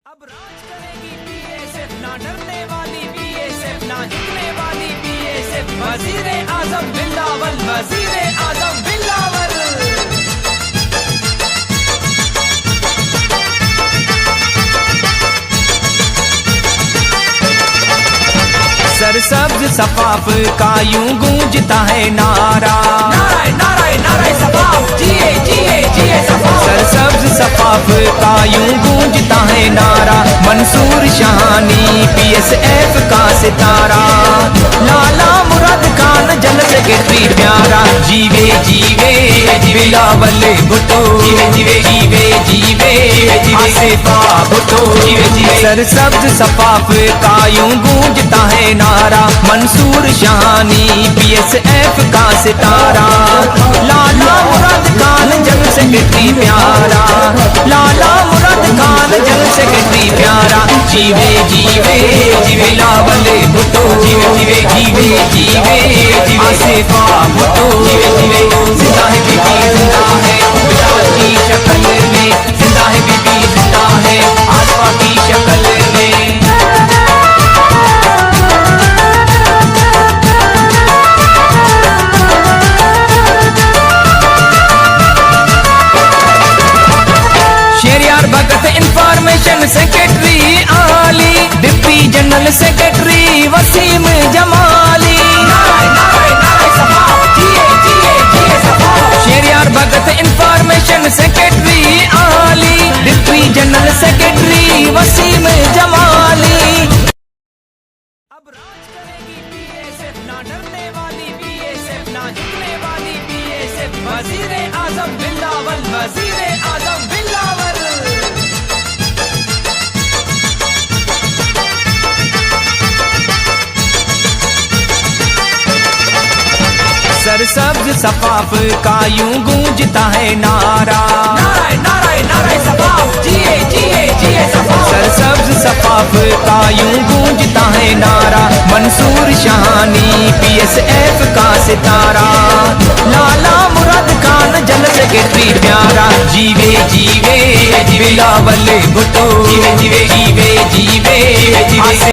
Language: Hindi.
अब राज करेगी बीएसएफ, ना डरने वाली बीएसएफ, ना झुकने वाली बीएसएफ। वजीरे आजम बिलावल, वजीरे आजम बिलावल। सरसब्ज सफाफ का यूं गूंजता है नारा, नाराय नाराय नाराय सफाफ, जिए जिए जिए सफाफ। सरसब्ज सफाफ का यूं गूंजता है नारा, मंसूर शाहानी पीएसएफ का सितारा। लाला मुराद खान जल सेक्रेटरी प्यारा, जीवे जीवे बिलावल भुट्टो, जीवे जीवे जीवे जीवे आसिफा भुट्टो, जीवे जीवे। सरसब्ज सफाफ का यूं गूंजता है नारा, मंसूर शाहानी पीएसएफ का सितारा। लाला मुराद खान जल सेक्रेटरी प्यारा, लाला मुराद खान जल सेक्रेटरी प्यारा। जीवे जीवे जीवे बिलावल भुट्टो, जीवे जीवे जीवे जीवे आसिफा भुट्टो, जीवे जीवे। जिंदा है बीबी जिंदा है, बिलावल की शक्ल में। जिंदा है बीबी जिंदा है, आसिफा की शक्ल में। Information secretary Ali, deputy general secretary Wasim Jamali. Sheryar Bhagat information secretary Ali, deputy general secretary Wasim Jamali. अब राज करेगी बीएसएफ, ना डरने वाली बीएसएफ, ना झुकने वाली बीएसएफ। वजीरे आजम बिलावल, वजीरे आजम बिलावल। सरसब्ज सफाफ का यूं गूंजता है नारा, नाराय नाराय नाराय सफाफ, जिए जिए जिए सफाफ। सरसब्ज सफाफ का यूं गूंजता है नारा, मंसूर शाहानी पीएसएफ का सितारा। लाला मुराद खान जल सेक्रेटरी प्यारा, जीवे जीवे बिलावल भुट्टो, जीवे जीवे जीवे जीवे।